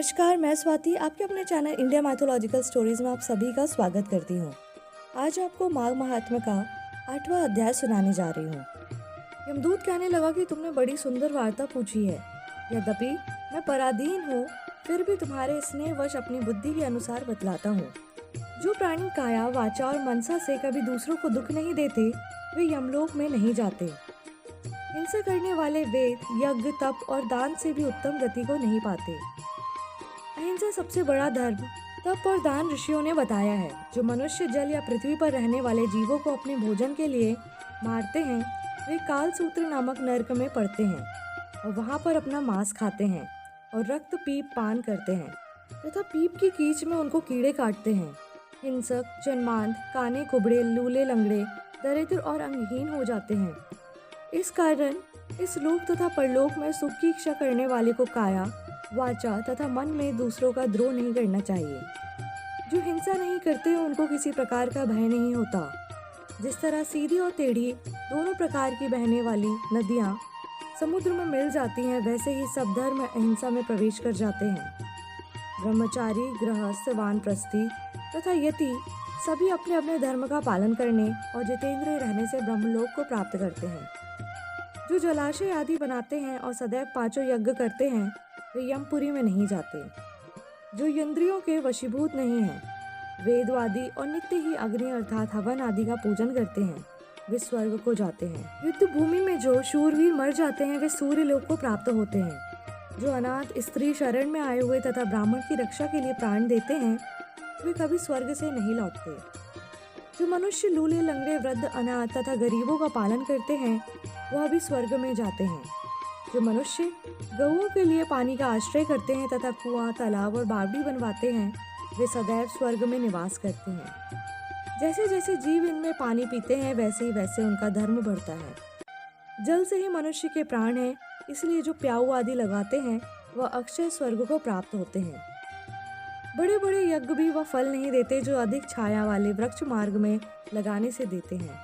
नमस्कार, मैं स्वाति आपके अपने चैनल इंडिया माइथोलॉजिकल स्टोरीज में आप सभी का स्वागत करती हूँ। आज आपको माघ महात्म्य का 8वां अध्याय सुनाने जा रही हूँ। यमदूत कहने लगा कि तुमने बड़ी सुंदर वार्ता पूछी है। यद्यपि मैं पराधीन हूँ, फिर भी तुम्हारे स्नेहवश अपनी बुद्धि के अनुसार बतलाता हूँ। जो प्राणी काया, वाचा और मनसा से कभी दूसरों को दुख नहीं देते, वे यमलोक में नहीं जाते। हिंसा करने वाले वेद, यज्ञ, तप और दान से भी उत्तम गति को नहीं पाते। अहिंसा सबसे बड़ा धर्म तप और दान ऋषियों ने बताया है। जो मनुष्य जल या पृथ्वी पर रहने वाले जीवों को अपने भोजन के लिए मारते हैं, वे कालसूत्र नामक नरक में पड़ते हैं और वहां पर अपना मांस खाते हैं और रक्त पीप पान करते हैं तथा पीप की कीच में उनको कीड़े काटते हैं। हिंसक, जन्मांध, काने कुबड़े, लूले लंगड़े, दरिद्र और अंगहीन हो जाते हैं। इस कारण इस लोक तथा परलोक में सुख की इच्छा करने वाले को काया, वाचा तथा मन में दूसरों का द्रोह नहीं करना चाहिए। जो हिंसा नहीं करते उनको किसी प्रकार का भय नहीं होता। जिस तरह सीधी और टेढ़ी दोनों प्रकार की बहने वाली नदियाँ समुद्र में मिल जाती हैं, वैसे ही सब धर्म अहिंसा में प्रवेश कर जाते हैं। ब्रह्मचारी, गृहस्थ, वानप्रस्थी तथा यति सभी अपने अपने धर्म का पालन करने और जितेंद्रिय रहने से ब्रह्मलोक को प्राप्त करते हैं। जो जलाशय आदि बनाते हैं और सदैव 5 यज्ञ करते हैं, वे यमपुरी में नहीं जाते। जो इंद्रियों के वशीभूत नहीं हैं, वेदवादी और नित्य ही अग्नि अर्थात हवन आदि का पूजन करते हैं, वे स्वर्ग को जाते हैं। युद्ध भूमि में जो शूरवीर मर जाते हैं, वे सूर्य लोक को प्राप्त होते हैं। जो अनाथ स्त्री शरण में आए हुए तथा ब्राह्मण की रक्षा के लिए प्राण देते हैं, वे कभी स्वर्ग से नहीं लौटते। जो मनुष्य लूले लंगड़े, वृद्ध, अनाथ तथा गरीबों का पालन करते हैं, वह भी स्वर्ग में जाते हैं। जो मनुष्य गौओं के लिए पानी का आश्रय करते हैं तथा कुआं, तालाब और बावड़ी बनवाते हैं, वे सदैव स्वर्ग में निवास करते हैं। जैसे जैसे जीव इनमें पानी पीते हैं, वैसे ही वैसे उनका धर्म बढ़ता है। जल से ही मनुष्य के प्राण हैं, इसलिए जो प्याऊ आदि लगाते हैं, वह अक्षय स्वर्ग को प्राप्त होते हैं। बड़े बड़े यज्ञ भी वह फल नहीं देते जो अधिक छाया वाले वृक्ष मार्ग में लगाने से देते हैं।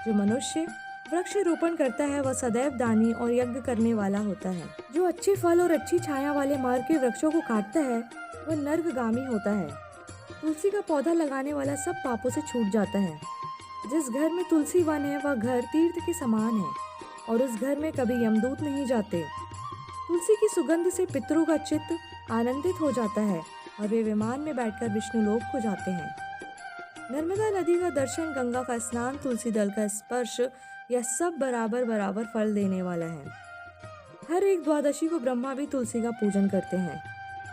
जो मनुष्य वृक्ष रोपण करता है, वह सदैव दानी और यज्ञ करने वाला होता है। जो अच्छे फल और अच्छी छाया वाले मार्ग के वृक्षों को काटता है, वह नर्कगामी होता है। तुलसी का पौधा लगाने वाला सब पापों से छूट जाता है। जिस घर में तुलसी वन है, वह घर तीर्थ के समान है और उस घर में कभी यमदूत नहीं जाते। तुलसी की सुगंध से पितरों का चित्त आनंदित हो जाता है और वे विमान में बैठकर विष्णुलोक को जाते हैं। नर्मदा नदी का दर्शन, गंगा का स्नान, तुलसी दल का स्पर्श, यह सब बराबर बराबर फल देने वाला है। हर एक द्वादशी को ब्रह्मा भी तुलसी का पूजन करते हैं।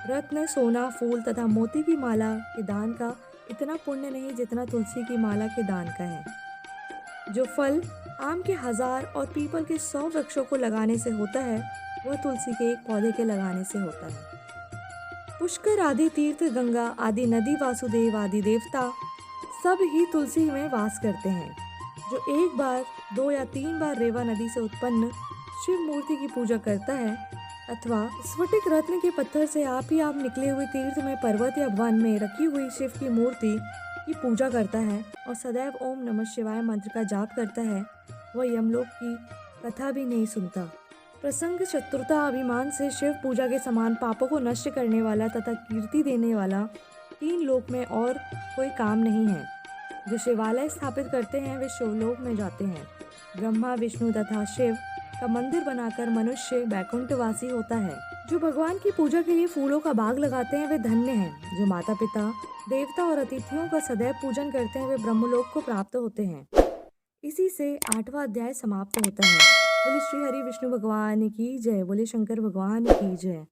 रत्न, सोना, फूल तथा मोती की माला के दान का इतना पुण्य नहीं जितना तुलसी की माला के दान का है। जो फल आम के 1000 और पीपल के 100 वृक्षों को लगाने से होता है, वह तुलसी के एक पौधे के लगाने से होता है। पुष्कर आदि तीर्थ, गंगा आदि नदी, वासुदेव आदि देवता सब ही तुलसी में वास करते हैं। जो एक बार, 2 या 3 बार रेवा नदी से उत्पन्न शिव मूर्ति की पूजा करता है अथवा स्फटिक रत्न के पत्थर से आप ही आप निकले हुए तीर्थ में, पर्वत या वन में रखी हुई शिव की मूर्ति की पूजा करता है और सदैव ओम नमः शिवाय मंत्र का जाप करता है, वह यमलोक की कथा भी नहीं सुनता। प्रसंग, चतुरता, अभिमान से शिव पूजा के समान पापों को नष्ट करने वाला तथा कीर्ति देने वाला 3 लोक में और कोई काम नहीं है। जो शिवालय स्थापित करते हैं, वे शिवलोक में जाते हैं। ब्रह्मा, विष्णु तथा शिव का मंदिर बनाकर मनुष्य वैकुंठवासी होता है। जो भगवान की पूजा के लिए फूलों का बाग लगाते हैं, वे धन्य हैं। जो माता पिता, देवता और अतिथियों का सदैव पूजन करते हैं, वे ब्रह्मलोक को प्राप्त होते हैं। इसी से 8वां अध्याय समाप्त होता है। बोले श्री हरि विष्णु भगवान की जय, बोले शंकर भगवान की जय।